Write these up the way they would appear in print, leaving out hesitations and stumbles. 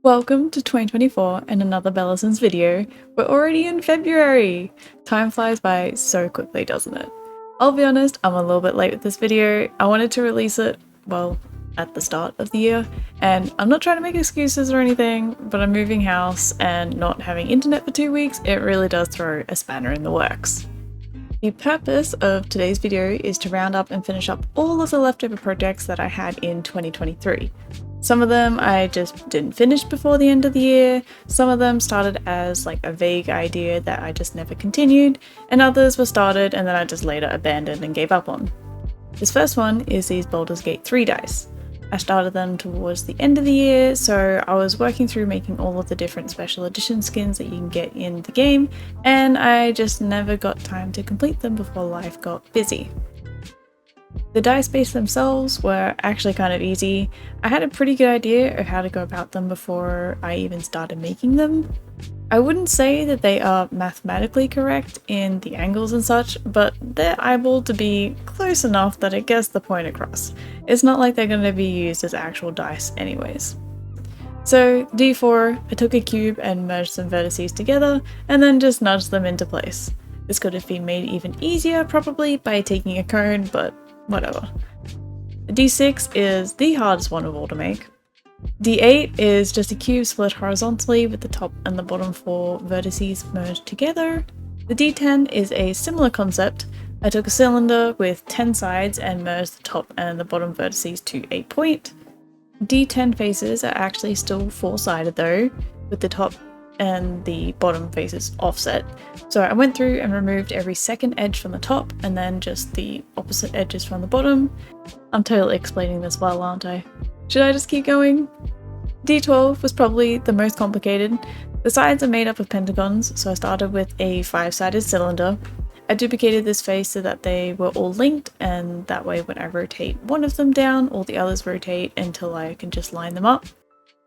Welcome to 2024 and another Bellison's video. We're already in February! Time flies by so quickly, doesn't it? I'll be honest, I'm a little bit late with this video. I wanted to release it, well, at the start of the year, and I'm not trying to make excuses or anything, but I'm moving house and not having internet for 2 weeks, it really does throw a spanner in the works. The purpose of today's video is to round up and finish up all of the leftover projects that I had in 2023. Some of them I just didn't finish before the end of the year, some of them started as like a vague idea that I just never continued, and others were started and then I just later abandoned and gave up on. This first one is these Baldur's Gate 3 dice. I started them towards the end of the year, so I was working through making all of the different special edition skins that you can get in the game, and I just never got time to complete them before life got busy. The dice base themselves were actually kind of easy. I had a pretty good idea of how to go about them before I even started making them. I wouldn't say that they are mathematically correct in the angles and such, but they're eyeballed to be close enough that it gets the point across. It's not like they're going to be used as actual dice anyways. So D4, I took a cube and merged some vertices together and then just nudged them into place. This could have been made even easier probably by taking a cone, but whatever. D6 is the hardest one of all to make. D8 is just a cube split horizontally with the top and the bottom 4 vertices merged together. The D10 is a similar concept. I took a cylinder with 10 sides and merged the top and the bottom vertices to a point. D10 faces are actually still 4-sided though, with the top and the bottom faces offset. So I went through and removed every second edge from the top and then just the opposite edges from the bottom. I'm totally explaining this well, aren't I? Should I just keep going? D12 was probably the most complicated. The sides are made up of pentagons, so I started with a 5-sided cylinder. I duplicated this face so that they were all linked, and that way when I rotate one of them down, all the others rotate until I can just line them up.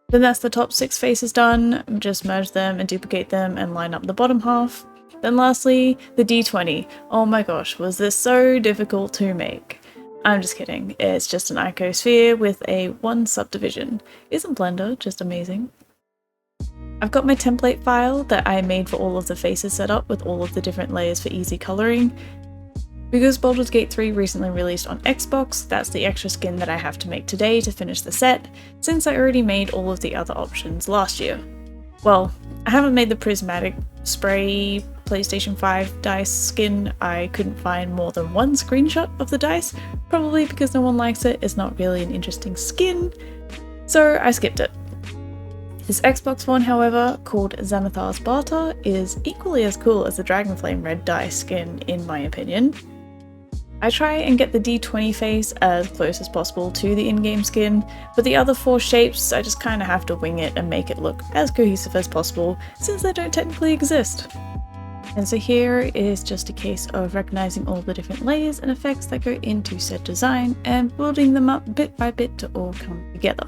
Then that's the top 6 faces done, just merge them and duplicate them and line up the bottom half. Then lastly, the D20. Oh my gosh, was this so difficult to make? I'm just kidding, it's just an icosphere with a 1 subdivision. Isn't Blender just amazing? I've got my template file that I made for all of the faces set up with all of the different layers for easy colouring. Because Baldur's Gate 3 recently released on Xbox, that's the extra skin that I have to make today to finish the set, since I already made all of the other options last year. Well, I haven't made the prismatic spray PlayStation 5 dice skin. I couldn't find more than one screenshot of the dice, probably because no one likes it, it's not really an interesting skin, so I skipped it. This Xbox one, however, called Xanathar's Barter, is equally as cool as the Dragonflame Red dice skin in my opinion. I try and get the D20 face as close as possible to the in-game skin, but the other 4 shapes I just kinda have to wing it and make it look as cohesive as possible since they don't technically exist. And so here is just a case of recognizing all the different layers and effects that go into said design and building them up bit by bit to all come together.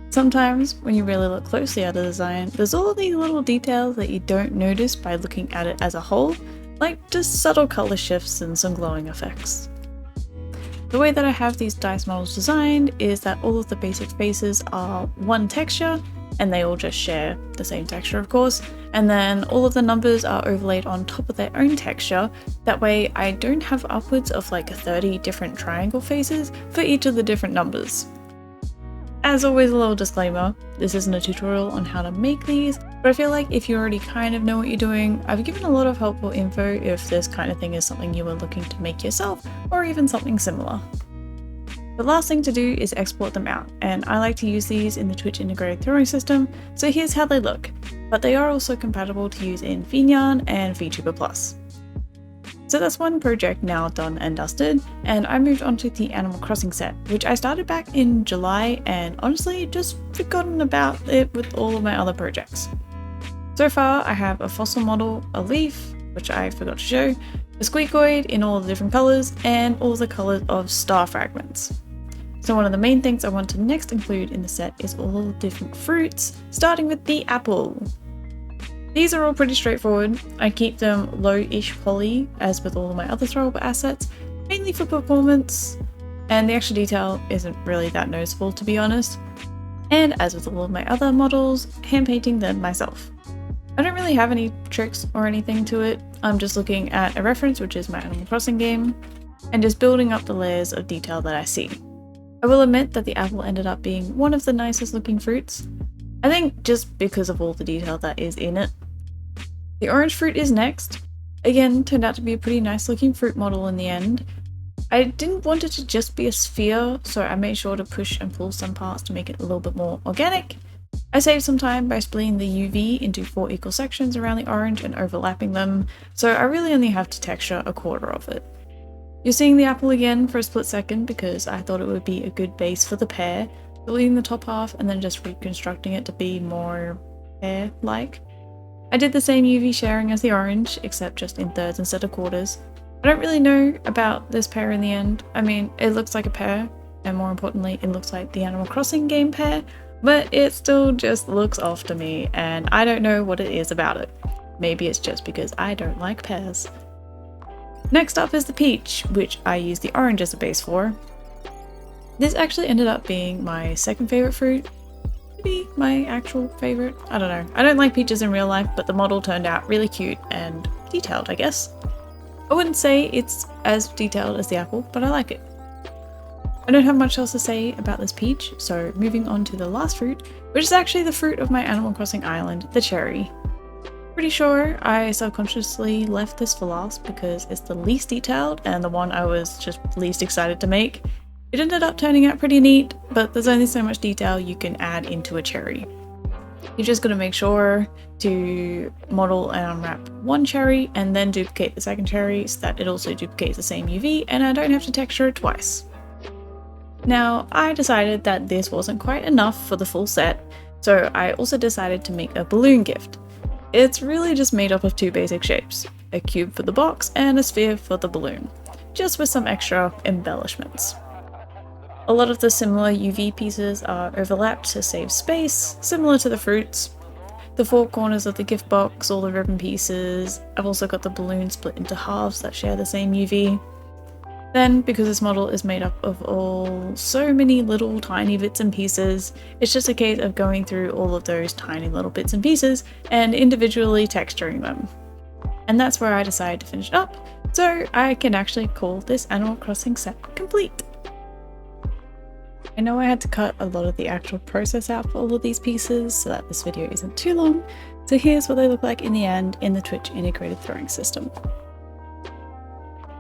Sometimes, when you really look closely at a design, there's all these little details that you don't notice by looking at it as a whole, like just subtle color shifts and some glowing effects. The way that I have these dice models designed is that all of the basic faces are one texture, and they all just share the same texture of course, and then all of the numbers are overlaid on top of their own texture. That way I don't have upwards of like 30 different triangle faces for each of the different numbers. As always, a little disclaimer, this isn't a tutorial on how to make these, but I feel like if you already kind of know what you're doing, I've given a lot of helpful info if this kind of thing is something you are looking to make yourself, or even something similar. The last thing to do is export them out, and I like to use these in the Twitch integrated throwing system, so here's how they look, but they are also compatible to use in Finyarn and VTuber Plus. So that's one project now done and dusted, and I moved on to the Animal Crossing set, which I started back in July and honestly just forgotten about it with all of my other projects. So far I have a fossil model, a leaf, which I forgot to show, a squeakoid in all the different colours, and all the colours of star fragments. So one of the main things I want to next include in the set is all the different fruits, starting with the apple. These are all pretty straightforward. I keep them low-ish poly, as with all of my other throwable assets, mainly for performance, and the extra detail isn't really that noticeable to be honest. and as with all of my other models, hand painting them myself. I don't really have any tricks or anything to it, I'm just looking at a reference, which is my Animal Crossing game, and just building up the layers of detail that I see. I will admit that the apple ended up being one of the nicest looking fruits, I think just because of all the detail that is in it. The orange fruit is next. Again, turned out to be a pretty nice looking fruit model in the end. I didn't want it to just be a sphere, so I made sure to push and pull some parts to make it a little bit more organic. I saved some time by splitting the UV into 4 equal sections around the orange and overlapping them, so I really only have to texture a quarter of it. You're seeing the apple again for a split second because I thought it would be a good base for the pear, deleting the top half and then just reconstructing it to be more pear-like. I did the same UV sharing as the orange, except just in thirds instead of quarters. I don't really know about this pear in the end. I mean, it looks like a pear, and more importantly, it looks like the Animal Crossing game pear, but it still just looks off to me, and I don't know what it is about it. Maybe it's just because I don't like pears. Next up is the peach, which I used the orange as a base for. This actually ended up being my second favorite fruit. Maybe my actual favorite? I don't know. I don't like peaches in real life, but the model turned out really cute and detailed, I guess. I wouldn't say it's as detailed as the apple, but I like it. I don't have much else to say about this peach, so moving on to the last fruit, which is actually the fruit of my Animal Crossing island, the cherry. Pretty sure I subconsciously left this for last because it's the least detailed and the one I was just least excited to make. It ended up turning out pretty neat, but there's only so much detail you can add into a cherry. You're just going to make sure to model and unwrap one cherry and then duplicate the second cherry so that it also duplicates the same UV and I don't have to texture it twice. Now, I decided that this wasn't quite enough for the full set, so I also decided to make a balloon gift. It's really just made up of 2 basic shapes, a cube for the box and a sphere for the balloon, just with some extra embellishments. A lot of the similar UV pieces are overlapped to save space, similar to the fruits. The 4 corners of the gift box, all the ribbon pieces. I've also got the balloon split into halves that share the same UV. Then, because this model is made up of so many little tiny bits and pieces, it's just a case of going through all of those tiny little bits and pieces and individually texturing them. And that's where I decided to finish it up, so I can actually call this Animal Crossing set complete. I know I had to cut a lot of the actual process out for all of these pieces so that this video isn't too long, so here's what they look like in the end in the Twitch integrated throwing system.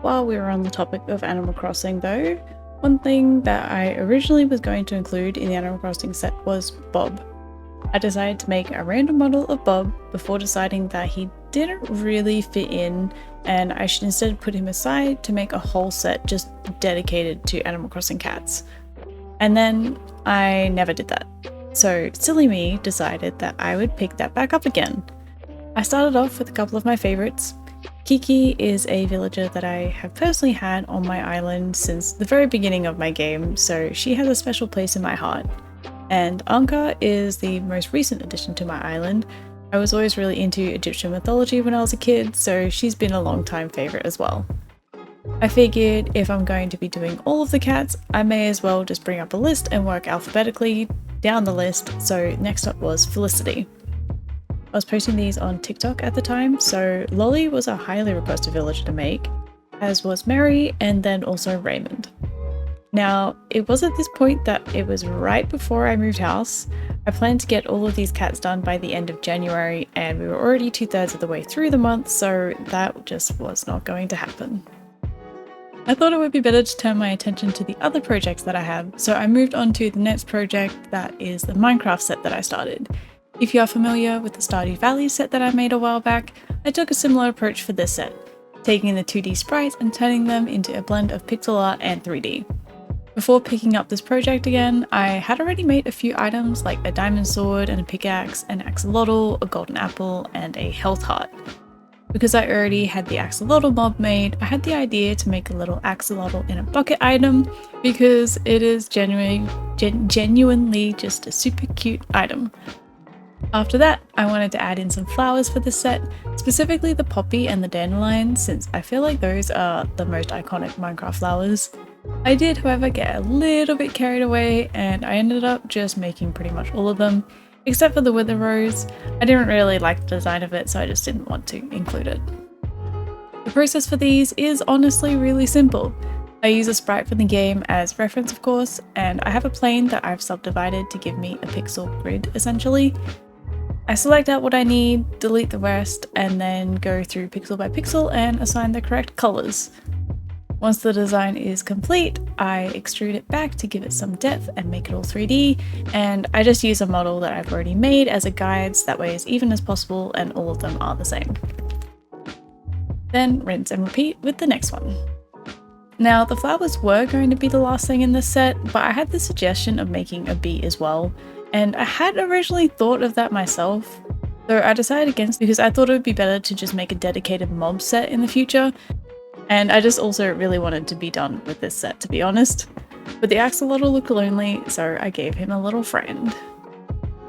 While we were on the topic of Animal Crossing though, one thing that I originally was going to include in the Animal Crossing set was Bob. I decided to make a random model of Bob before deciding that he didn't really fit in and I should instead put him aside to make a whole set just dedicated to Animal Crossing cats. And then I never did that. So silly me decided that I would pick that back up again. I started off with a couple of my favorites. Kiki is a villager that I have personally had on my island since the very beginning of my game, so she has a special place in my heart. And Anka is the most recent addition to my island. I was always really into Egyptian mythology when I was a kid, so she's been a long time favourite as well. I figured if I'm going to be doing all of the cats, I may as well just bring up a list and work alphabetically down the list, so next up was Felicity. I was posting these on TikTok at the time, so Lolly was a highly requested villager to make, as was Mary and then also Raymond. Now, it was at this point that it was right before I moved house. I planned to get all of these cats done by the end of January and we were already 2/3 of the way through the month, so that just was not going to happen. I thought it would be better to turn my attention to the other projects that I have, so I moved on to the next project that is the Minecraft set that I started. If you are familiar with the Stardew Valley set that I made a while back, I took a similar approach for this set, taking the 2D sprites and turning them into a blend of pixel art and 3D. Before picking up this project again, I had already made a few items like a diamond sword and a pickaxe, an axolotl, a golden apple, and a health heart. Because I already had the axolotl mob made, I had the idea to make a little axolotl in a bucket item because it is genuinely just a super cute item. After that, I wanted to add in some flowers for this set, specifically the poppy and the dandelion, since I feel like those are the most iconic Minecraft flowers. I did, however, get a little bit carried away and I ended up just making pretty much all of them, except for the wither rose. I didn't really like the design of it, so I just didn't want to include it. The process for these is honestly really simple. I use a sprite from the game as reference, of course, and I have a plane that I've subdivided to give me a pixel grid essentially. I select out what I need, delete the rest, and then go through pixel by pixel and assign the correct colours. Once the design is complete, I extrude it back to give it some depth and make it all 3D, and I just use a model that I've already made as a guide so that way it's even as possible and all of them are the same. Then rinse and repeat with the next one. Now, the flowers were going to be the last thing in this set, but I had the suggestion of making a bee as well, and I had originally thought of that myself, though I decided against because I thought it would be better to just make a dedicated mob set in the future, and I just also really wanted to be done with this set, to be honest. But the axolotl looked lonely, so I gave him a little friend.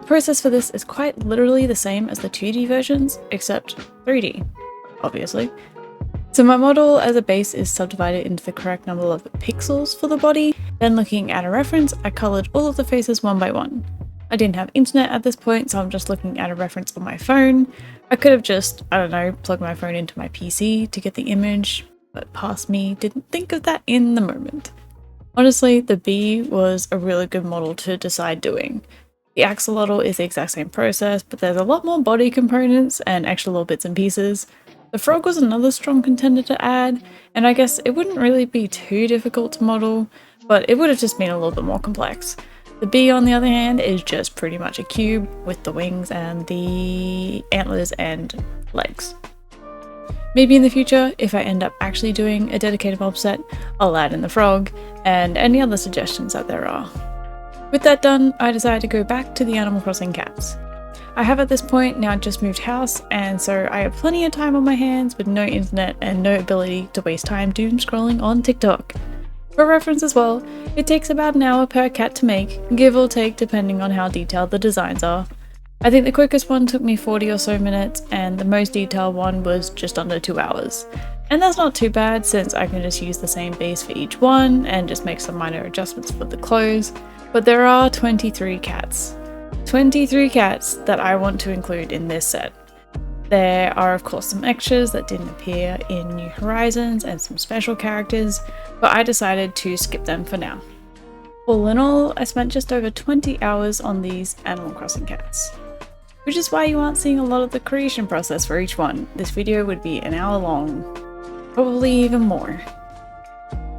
The process for this is quite literally the same as the 2D versions, except 3D, obviously. So my model as a base is subdivided into the correct number of pixels for the body. Then looking at a reference, I coloured all of the faces one by one. I didn't have internet at this point, so I'm just looking at a reference on my phone. I could have just, I don't know, plugged my phone into my PC to get the image, but past me didn't think of that in the moment. Honestly, the bee was a really good model to decide doing. The axolotl is the exact same process, but there's a lot more body components and extra little bits and pieces. The frog was another strong contender to add, and I guess it wouldn't really be too difficult to model, but it would have just been a little bit more complex. The bee, on the other hand, is just pretty much a cube with the wings and the antlers and legs. Maybe in the future, if I end up actually doing a dedicated mob set, I'll add in the frog and any other suggestions that there are. With that done, I decided to go back to the Animal Crossing cats. I have at this point now just moved house, and so I have plenty of time on my hands with no internet and no ability to waste time doom scrolling on TikTok. For reference as well, it takes about an hour per cat to make, give or take depending on how detailed the designs are. I think the quickest one took me 40 or so minutes, and the most detailed one was just under 2 hours. And that's not too bad since I can just use the same base for each one and just make some minor adjustments for the clothes, but there are 23 cats. 23 cats that I want to include in this set. There are of course some extras that didn't appear in New Horizons and some special characters, but I decided to skip them for now. All in all, I spent just over 20 hours on these Animal Crossing cats. Which is why you aren't seeing a lot of the creation process for each one. This video would be an hour long, probably even more.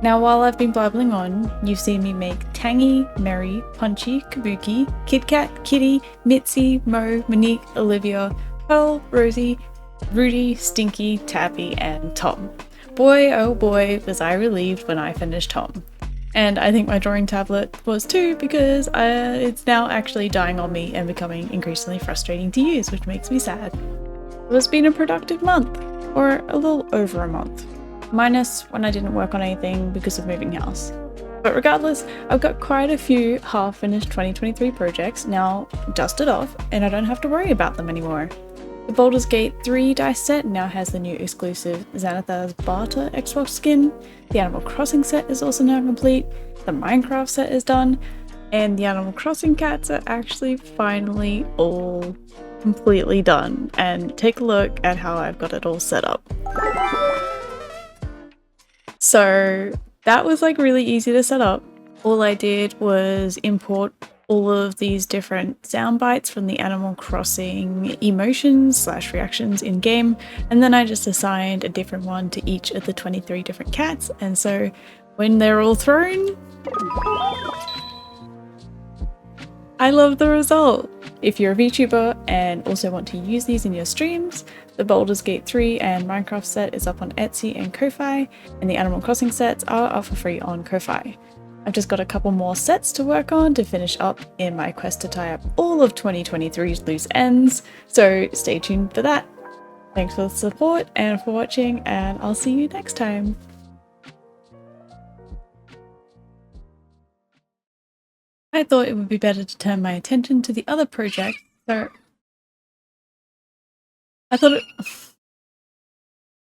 Now while I've been blabbling on, you've seen me make Tangy, Merry, Punchy, Kabuki, Kit Kat, Kitty, Mitzi, Mo, Monique, Olivia, Pearl, Rosie, Rudy, Stinky, Tappy, and Tom. Boy oh boy was I relieved when I finished Tom. And I think my drawing tablet was too, because it's now actually dying on me and becoming increasingly frustrating to use, which makes me sad. It's been a productive month, or a little over a month. Minus when I didn't work on anything because of moving house. But regardless, I've got quite a few half-finished 2023 projects now dusted off, and I don't have to worry about them anymore. The Baldur's Gate 3 dice set now has the new exclusive Xanathar's Barter Xbox skin, the Animal Crossing set is also now complete, the Minecraft set is done, and the Animal Crossing cats are actually finally all completely done. And take a look at how I've got it all set up. So that was like really easy to set up. All I did was import all of these different sound bites from the Animal Crossing emotions / reactions in game, and then I just assigned a different one to each of the 23 different cats, and so when they're all thrown, I love the result! If you're a VTuber and also want to use these in your streams, the Baldur's Gate 3 and Minecraft set is up on Etsy and Ko-Fi, and the Animal Crossing sets are up for free on Ko-Fi. I've just got a couple more sets to work on to finish up in my quest to tie up all of 2023's loose ends, so stay tuned for that. Thanks for the support and for watching, and I'll see you next time. I thought it would be better to turn my attention to the other project, so I thought it